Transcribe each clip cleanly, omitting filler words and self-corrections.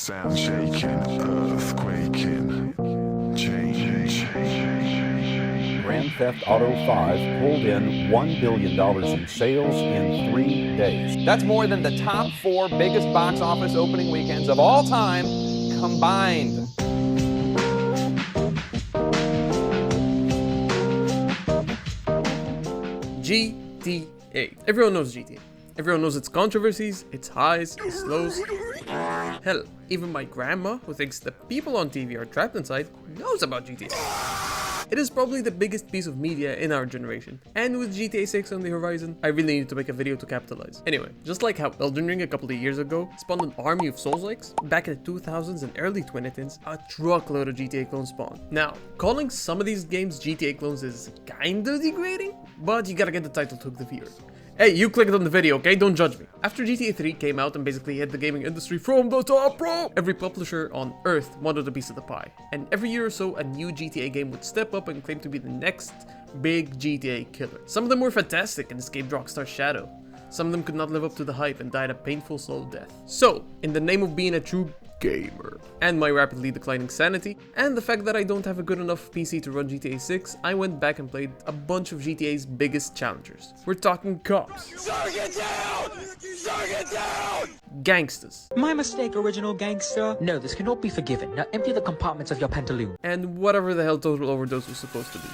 Sound shaking, earthquaking, change. Grand Theft Auto 5 pulled in $1 billion in sales in 3 days. That's more than the top 4 biggest box office opening weekends of all time combined. GTA. Everyone knows GTA. Everyone knows its controversies, its highs, its lows. Hell, even my grandma, who thinks the people on TV are trapped inside, knows about GTA. It is probably the biggest piece of media in our generation, and with GTA 6 on the horizon, I really need to make a video to capitalize. Anyway, just like how Elden Ring a couple of years ago spawned an army of Souls-likes, back in the 2000s and early 2010s, a truckload of GTA clones spawned. Now, calling some of these games GTA clones is kinda degrading, but you gotta get the title to hook the viewer. Hey, you clicked on the video, okay? Don't judge me. After GTA 3 came out and basically hit the gaming industry from the top, bro! Every publisher on Earth wanted a piece of the pie. And every year or so, a new GTA game would step up and claim to be the next big GTA killer. Some of them were fantastic and escaped Rockstar's shadow. Some of them could not live up to the hype and died a painful, slow death. So, in the name of being a true gamer, and my rapidly declining sanity, and the fact that I don't have a good enough PC to run GTA 6, I went back and played a bunch of GTA's biggest challengers. We're talking cops. Sir, get down! Sir, get down! Gangsters. My mistake, original gangster. No, this cannot be forgiven. Now empty the compartments of your pantaloon. And whatever the hell Total Overdose was supposed to be.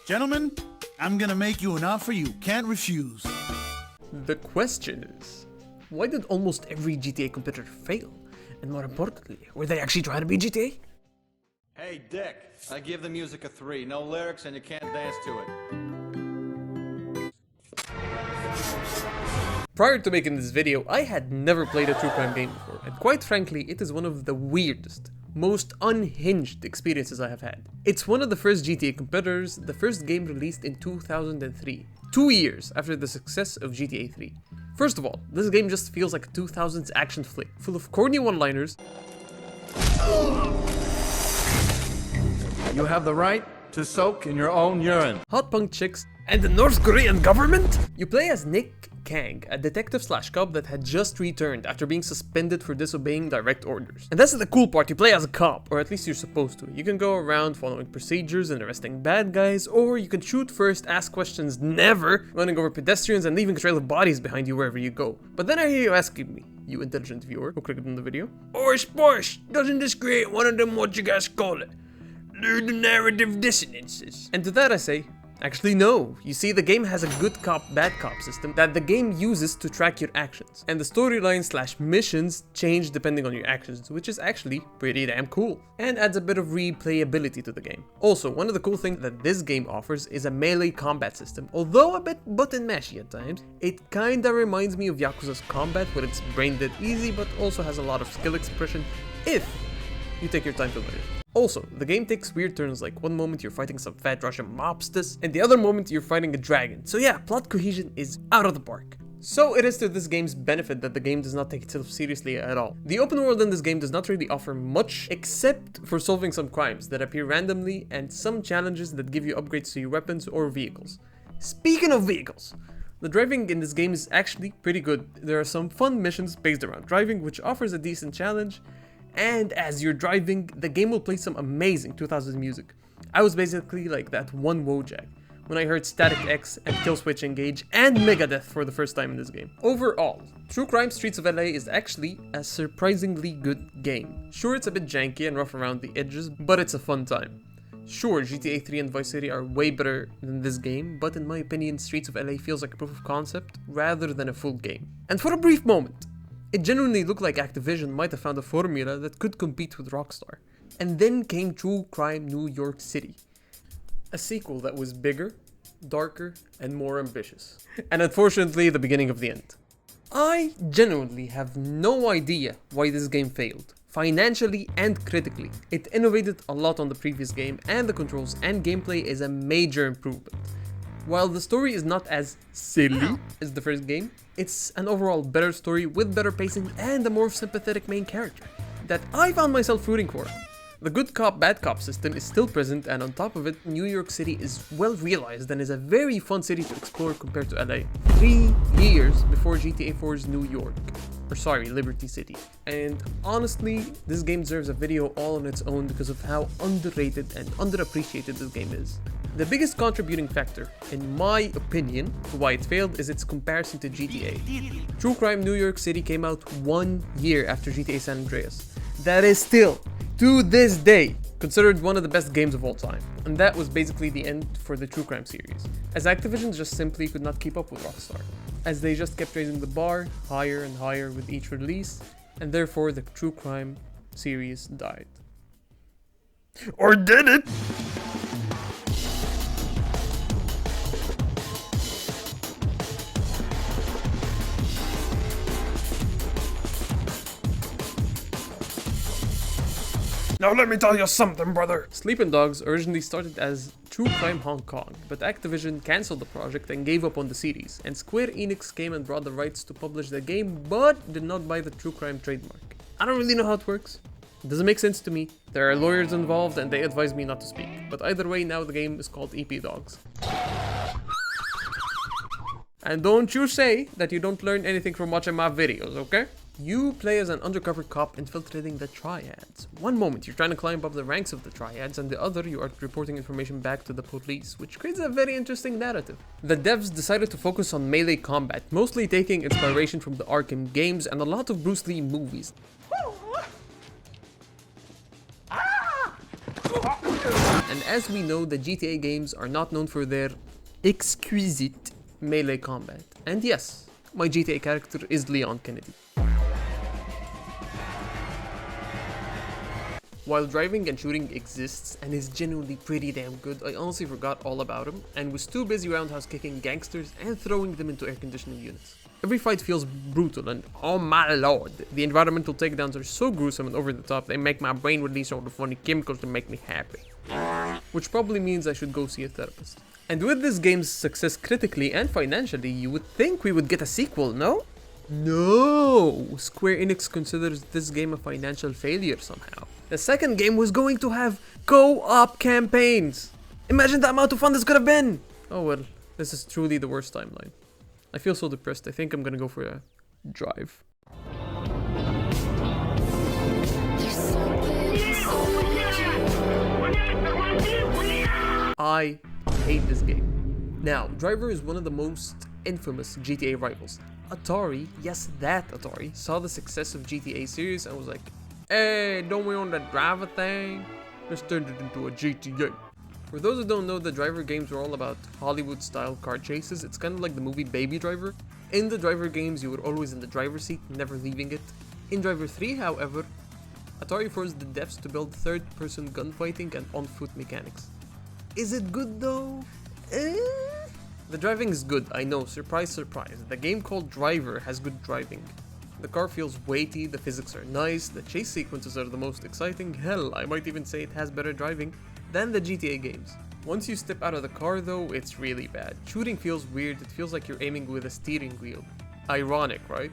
Gentlemen, I'm gonna make you an offer you can't refuse. The question is, why did almost every GTA competitor fail? And more importantly, were they actually trying to be GTA? Hey, Dick, I give the music a 3. No lyrics and you can't dance to it. Prior to making this video, I had never played a true crime game before, and quite frankly, it is one of the weirdest, most unhinged experiences I have had. It's one of the first GTA competitors, the first game released in 2003, 2 years after the success of GTA 3. First of all, this game just feels like a 2000s action flick, full of corny one-liners. You have the right to soak in your own urine. Hot punk chicks, and the North Korean government? You play as Nick Kang, a detective/cop that had just returned after being suspended for disobeying direct orders. And that's the cool part, you play as a cop, or at least you're supposed to. You can go around following procedures and arresting bad guys, or you can shoot first, ask questions never, running over pedestrians and leaving a trail of bodies behind you wherever you go. But then I hear you asking me, you intelligent viewer who clicked on the video, Boris, doesn't this create one of them, what you guys call it, the narrative dissonances? And to that I say, actually no. You see, the game has a good cop, bad cop system that the game uses to track your actions. And the storyline/missions change depending on your actions, which is actually pretty damn cool. And adds a bit of replayability to the game. Also, one of the cool things that this game offers is a melee combat system. Although a bit button mashy at times, it kinda reminds me of Yakuza's combat, where it's brain dead easy but also has a lot of skill expression if you take your time to learn it. Also, the game takes weird turns, like one moment you're fighting some fat Russian mobsters, and the other moment you're fighting a dragon. So yeah, plot cohesion is out of the park. So it is to this game's benefit that the game does not take itself seriously at all. The open world in this game does not really offer much, except for solving some crimes that appear randomly and some challenges that give you upgrades to your weapons or vehicles. Speaking of vehicles, the driving in this game is actually pretty good. There are some fun missions based around driving, which offers a decent challenge. And as you're driving, the game will play some amazing 2000s music. I was basically like that one Wojak when I heard Static X and Killswitch Engage and Megadeth for the first time in this game. Overall, True Crime Streets of LA is actually a surprisingly good game. Sure, it's a bit janky and rough around the edges, but it's a fun time. Sure, GTA 3 and Vice City are way better than this game, but in my opinion, Streets of LA feels like a proof of concept rather than a full game. And for a brief moment, it genuinely looked like Activision might have found a formula that could compete with Rockstar. And then came True Crime New York City. A sequel that was bigger, darker, and more ambitious. And unfortunately, the beginning of the end. I genuinely have no idea why this game failed, financially and critically. It innovated a lot on the previous game, and the controls and gameplay is a major improvement. While the story is not as silly as the first game, it's an overall better story with better pacing and a more sympathetic main character that I found myself rooting for. The good cop, bad cop system is still present, and on top of it, New York City is well realized and is a very fun city to explore compared to LA. 3 years before GTA 4's New York. Or sorry, Liberty City. And honestly, this game deserves a video all on its own because of how underrated and underappreciated this game is. The biggest contributing factor, in my opinion, to why it failed is its comparison to GTA. True Crime New York City came out 1 year after GTA San Andreas. That is still, to this day, considered one of the best games of all time. And that was basically the end for the True Crime series, as Activision just simply could not keep up with Rockstar, as they just kept raising the bar higher and higher with each release, and therefore the True Crime series died. Or did it? Now let me tell you something, brother! Sleeping Dogs originally started as True Crime Hong Kong, but Activision cancelled the project and gave up on the series, and Square Enix came and brought the rights to publish the game, but did not buy the True Crime trademark. I don't really know how it works. It doesn't make sense to me. There are lawyers involved and they advise me not to speak, but either way now the game is called EP Dogs. And don't you say that you don't learn anything from watching my videos, okay? You play as an undercover cop infiltrating the triads. One moment you're trying to climb up the ranks of the triads, and the other you are reporting information back to the police, which creates a very interesting narrative. The devs decided to focus on melee combat, mostly taking inspiration from the Arkham games and a lot of Bruce Lee movies. And as we know, the GTA games are not known for their exquisite melee combat. And yes, my GTA character is Leon Kennedy. While driving and shooting exists and is genuinely pretty damn good, I honestly forgot all about him and was too busy roundhouse kicking gangsters and throwing them into air conditioning units. Every fight feels brutal and oh my lord, the environmental takedowns are so gruesome and over the top they make my brain release all the funny chemicals to make me happy. Which probably means I should go see a therapist. And with this game's success critically and financially, you would think we would get a sequel, no? No! Square Enix considers this game a financial failure somehow. The second game was going to have co-op campaigns! Imagine the amount of fun this could have been! Oh well, this is truly the worst timeline. I feel so depressed, I think I'm gonna go for a drive. I hate this game. Now, Driver is one of the most infamous GTA rivals. Atari, yes that Atari, saw the success of GTA series and was like, hey, don't we own the Driver thing? Let's turn it into a GTA. For those who don't know, the Driver games were all about Hollywood-style car chases. It's kind of like the movie Baby Driver. In the Driver games, you were always in the driver's seat, never leaving it. In Driver 3, however, Atari forced the devs to build third-person gunfighting and on-foot mechanics. Is it good though? The driving is good, I know, surprise surprise. The game called Driver has good driving. The car feels weighty, the physics are nice, the chase sequences are the most exciting, hell, I might even say it has better driving than the GTA games. Once you step out of the car though, it's really bad. Shooting feels weird, it feels like you're aiming with a steering wheel. Ironic, right?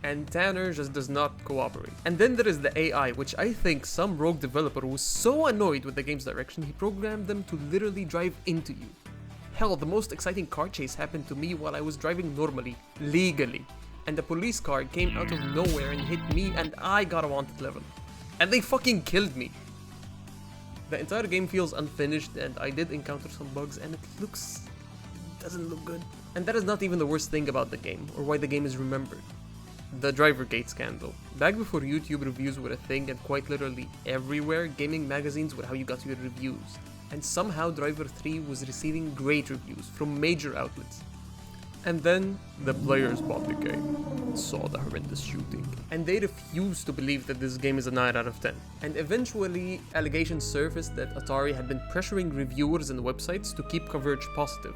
And Tanner just does not cooperate. And then there is the AI, which I think some rogue developer was so annoyed with the game's direction, he programmed them to literally drive into you. Hell, the most exciting car chase happened to me while I was driving normally, legally. And the police car came out of nowhere and hit me and I got a wanted level. And they fucking killed me. The entire game feels unfinished and I did encounter some bugs and it doesn't look good. And that is not even the worst thing about the game, or why the game is remembered. The Drivergate scandal. Back before YouTube reviews were a thing and quite literally everywhere, gaming magazines were how you got your reviews. And somehow Driver 3 was receiving great reviews from major outlets. And then the players bought the game, saw the horrendous shooting, and they refused to believe that this game is a 9 out of 10. And eventually, allegations surfaced that Atari had been pressuring reviewers and websites to keep coverage positive.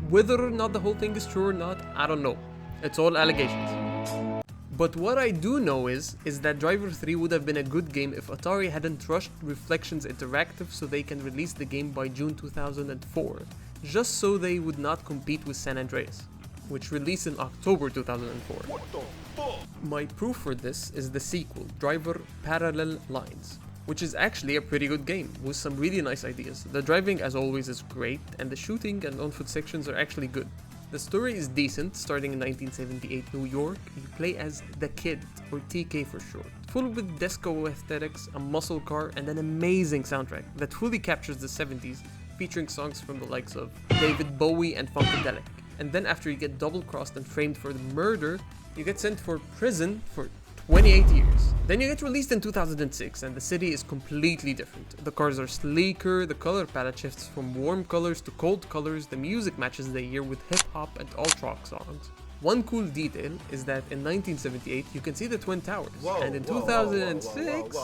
Whether or not the whole thing is true or not, I don't know. It's all allegations. But what I do know is that Driver 3 would have been a good game if Atari hadn't rushed Reflections Interactive so they can release the game by June 2004, just so they would not compete with San Andreas, which released in October 2004. What the fuck? My proof for this is the sequel, Driver Parallel Lines. which is actually a pretty good game with some really nice ideas. The driving as always is great, and the shooting and on-foot sections are actually good. The story is decent, starting in 1978 New York. You play as the Kid, or TK for short, full with disco aesthetics, a muscle car, and an amazing soundtrack that fully captures the 70s, featuring songs from the likes of David Bowie and Funkadelic. And then after you get double-crossed and framed for the murder, you get sent for prison for 28 years. Then you get released in 2006 and the city is completely different. The cars are sleeker, the color palette shifts from warm colors to cold colors, the music matches the year with hip-hop and alt-rock songs. One cool detail is that in 1978 you can see the Twin Towers, and in 2006...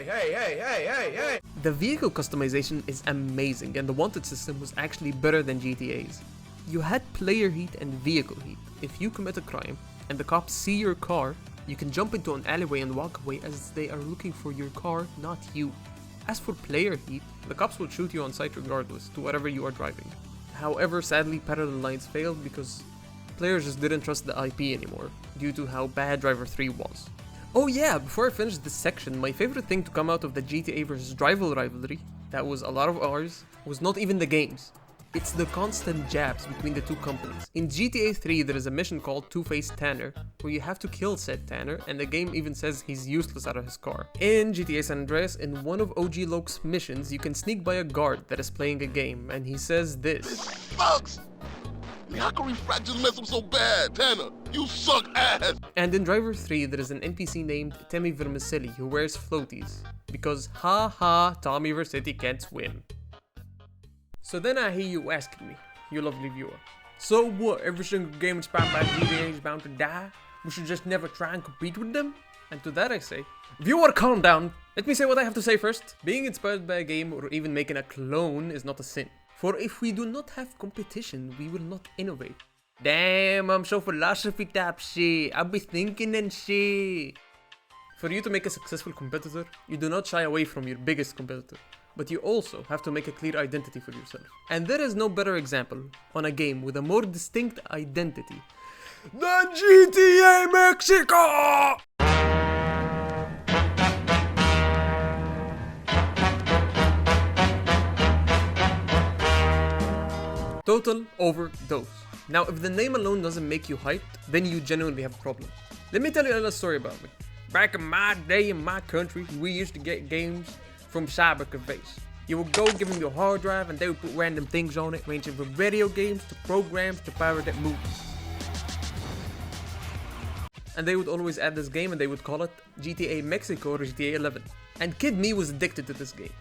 Hey! The vehicle customization is amazing and the wanted system was actually better than GTA's. You had player heat and vehicle heat. If you commit a crime and the cops see your car, you can jump into an alleyway and walk away as they are looking for your car, not you. As for player heat, the cops will shoot you on sight regardless to whatever you are driving. However, sadly parallel lines failed because players just didn't trust the IP anymore due to how bad Driver 3 was. Oh yeah, before I finish this section, my favorite thing to come out of the GTA vs Drival rivalry, that was a lot of ours, was not even the games. It's the constant jabs between the two companies. In GTA 3 there is a mission called Two-Face Tanner, where you have to kill said Tanner, and the game even says he's useless out of his car. In GTA San Andreas, in one of OG Loke's missions, you can sneak by a guard that is playing a game, and he says this. Sucks! I mean, how can refractions mess up so bad? Tanner, you suck ass! And in Driver 3 there is an NPC named Temi Vermicelli who wears floaties, because ha ha, Tommy Vercetti can't swim. So then I hear you asking me, you lovely viewer, so what, every single game inspired by GTA is bound to die? We should just never try and compete with them? And to that I say, viewer, calm down. Let me say what I have to say first. Being inspired by a game or even making a clone is not a sin. For if we do not have competition, we will not innovate. Damn, I'm so philosophy type shit. I'll be thinking and shit. For you to make a successful competitor, you do not shy away from your biggest competitor. But you also have to make a clear identity for yourself. And there is no better example on a game with a more distinct identity than GTA Mexico! Total Overdose. Now, if the name alone doesn't make you hyped, then you genuinely have a problem. Let me tell you a little story about me. Back in my day in my country, we used to get games from cyber cafes. You would go give them your hard drive and they would put random things on it, ranging from video games to programs to pirated movies. And they would always add this game and they would call it GTA Mexico or GTA 11. And kid me was addicted to this game.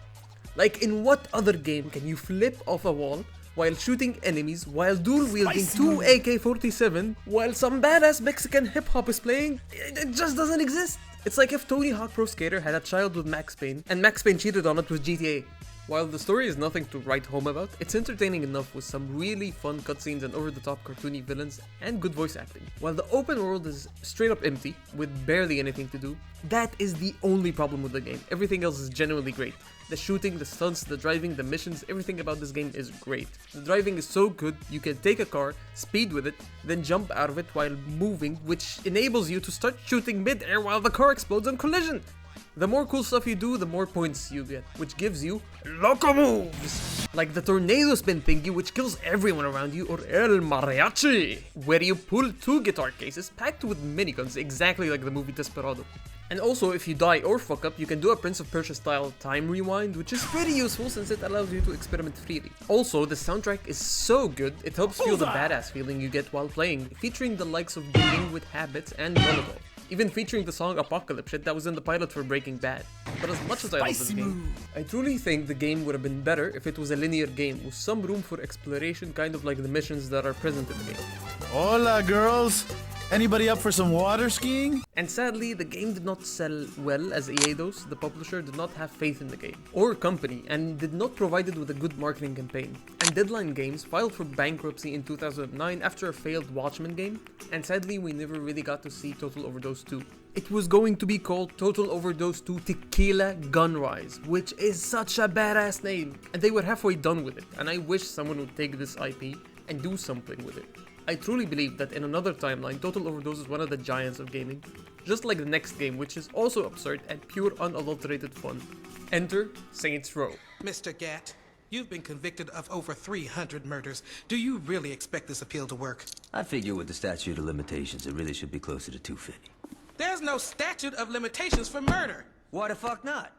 Like, in what other game can you flip off a wall while shooting enemies, while dual wielding two AK-47, while some badass Mexican hip hop is playing? It just doesn't exist. It's like if Tony Hawk Pro Skater had a child with Max Payne, and Max Payne cheated on it with GTA. While the story is nothing to write home about, it's entertaining enough with some really fun cutscenes and over-the-top cartoony villains and good voice acting. While the open world is straight up empty, with barely anything to do, that is the only problem with the game. Everything else is genuinely great. The shooting, the stunts, the driving, the missions, everything about this game is great. The driving is so good, you can take a car, speed with it, then jump out of it while moving, which enables you to start shooting mid-air while the car explodes on collision. The more cool stuff you do, the more points you get, which gives you loco moves, like the tornado spin thingy, which kills everyone around you, or El Mariachi, where you pull two guitar cases packed with miniguns, exactly like the movie Desperado. And also, if you die or fuck up, you can do a Prince of Persia style time rewind, which is pretty useful since it allows you to experiment freely. Also, the soundtrack is so good, it helps feel the badass feeling you get while playing, featuring the likes of Dealing with Habits and Molotov. Even featuring the song Apocalypse shit that was in the pilot for Breaking Bad. But as much as I love this game, I truly think the game would have been better if it was a linear game with some room for exploration, kind of like the missions that are present in the game. Hola, girls. Anybody up for some water skiing? And sadly, the game did not sell well, as Overdose, the publisher, did not have faith in the game or company and did not provide it with a good marketing campaign. And Deadline Games filed for bankruptcy in 2009 after a failed Watchmen game, and sadly we never really got to see Total Overdose 2. It was going to be called Total Overdose 2 Tequila Gunrise, which is such a badass name, and they were halfway done with it, and I wish someone would take this IP and do something with it. I truly believe that in another timeline, Total Overdose is one of the giants of gaming. Just like the next game, which is also absurd and pure unadulterated fun. Enter Saints Row. Mr. Gatt, you've been convicted of over 300 murders. Do you really expect this appeal to work? I figure with the statute of limitations, it really should be closer to 250. There's no statute of limitations for murder. Why the fuck not?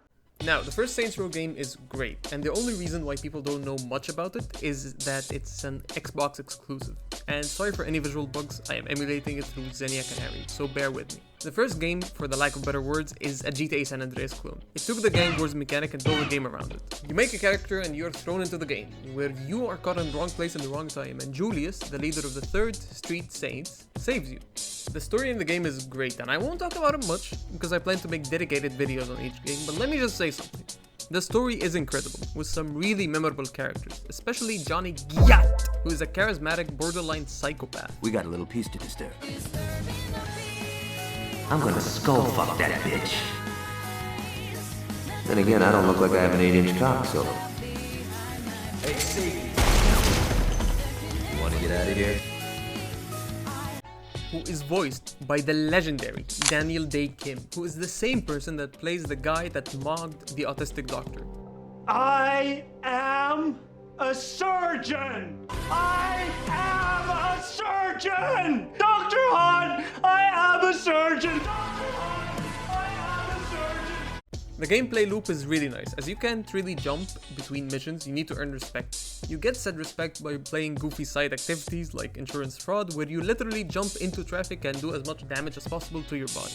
Now, the first Saints Row game is great, and the only reason why people don't know much about it is that it's an Xbox exclusive. And sorry for any visual bugs, I am emulating it through Xenia Canary, so bear with me. The first game, for the lack of better words, is a GTA San Andreas clone. It took the gang wars mechanic and built a game around it. You make a character and you're thrown into the game, where you are caught in the wrong place in the wrong time, and Julius, the leader of the 3rd Street Saints, saves you. The story in the game is great, and I won't talk about it much, because I plan to make dedicated videos on each game, but let me just say something. The story is incredible, with some really memorable characters, especially Johnny Giat, who is a charismatic, borderline psychopath. We got a little piece to disturb. I'm gonna skull fuck that bitch. Then again, I don't look like I have an 8-inch cock, so... Hey, see. You wanna get out of here? Who is voiced by the legendary Daniel Day Kim, who is the same person that plays the guy that mocked the autistic doctor. I am a surgeon! I am a surgeon! Dr. Han, I am a surgeon! Dr. Han, I am a surgeon! The gameplay loop is really nice, as you can't really jump between missions, you need to earn respect. You get said respect by playing goofy side activities like insurance fraud, where you literally jump into traffic and do as much damage as possible to your body.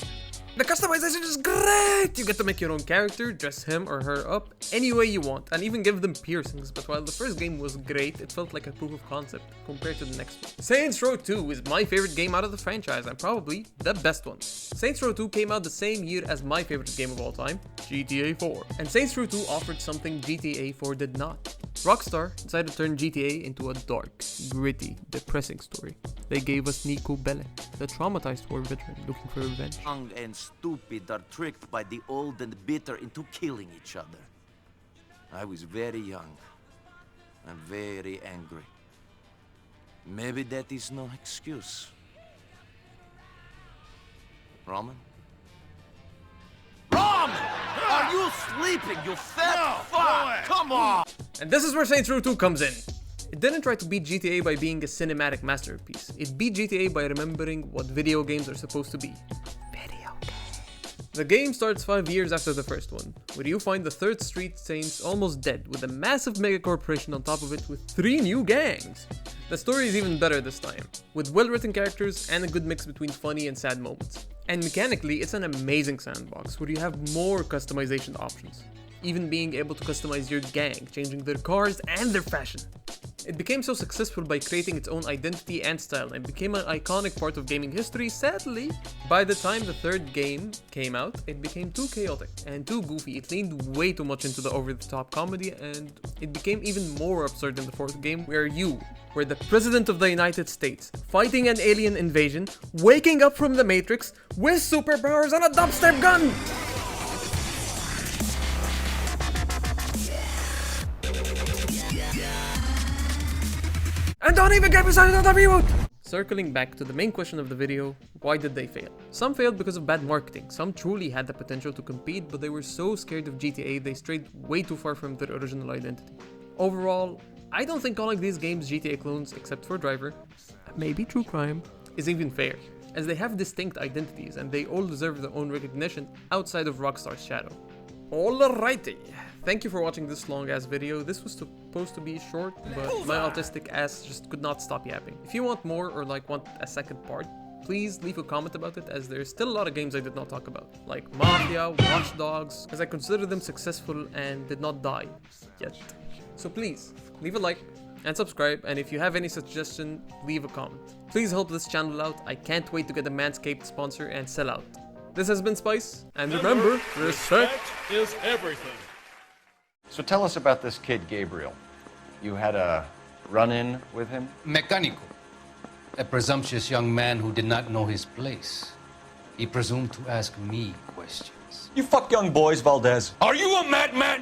The customization is great! You get to make your own character, dress him or her up any way you want, and even give them piercings, but while the first game was great, it felt like a proof of concept compared to the next one. Saints Row 2 is my favorite game out of the franchise, and probably the best one. Saints Row 2 came out the same year as my favorite game of all time, GTA 4. And Saints Row 2 offered something GTA 4 did not. Rockstar decided to turn GTA into a dark, gritty, depressing story. They gave us Nico Bellic, the traumatized war veteran looking for revenge. Young and stupid are tricked by the old and bitter into killing each other. I was very young and very angry. Maybe that is no excuse. Roman? Roman! Are you sleeping, you fat fuck? Come on! And this is where Saints Row 2 comes in. It didn't try to beat GTA by being a cinematic masterpiece. It beat GTA by remembering what video games are supposed to be. Video games. The game starts 5 years after the first one, where you find the 3rd Street Saints almost dead, with a massive megacorporation on top of it with 3 new gangs. The story is even better this time, with well-written characters and a good mix between funny and sad moments. And mechanically, it's an amazing sandbox, where you have more customization options. Even being able to customize your gang, changing their cars and their fashion. It became so successful by creating its own identity and style, and became an iconic part of gaming history. Sadly, by the time the 3rd game came out, it became too chaotic and too goofy. It leaned way too much into the over-the-top comedy, and it became even more absurd in the 4th game, where you were the President of the United States, fighting an alien invasion, waking up from the Matrix, with superpowers and a dubstep gun! And don't even get me started on the reboot! Circling back to the main question of the video, why did they fail? Some failed because of bad marketing, some truly had the potential to compete, but they were so scared of GTA they strayed way too far from their original identity. Overall, I don't think calling these games GTA clones, except for Driver, maybe True Crime, is even fair, as they have distinct identities and they all deserve their own recognition outside of Rockstar's shadow. Alrighty, thank you for watching this long ass video. This was supposed to be short, but my autistic ass just could not stop yapping. If you want more or want a second part, please leave a comment about it, as there's still a lot of games I did not talk about, like Mafia, Watch Dogs, as I consider them successful and did not die yet. So please, leave a like and subscribe, and if you have any suggestion, leave a comment. Please help this channel out. I can't wait to get a Manscaped sponsor and sell out. This has been Spice, and remember, respect is everything. So tell us about this kid, Gabriel. You had a run-in with him? Mecánico. A presumptuous young man who did not know his place. He presumed to ask me questions. You fuck young boys, Valdez. Are you a madman?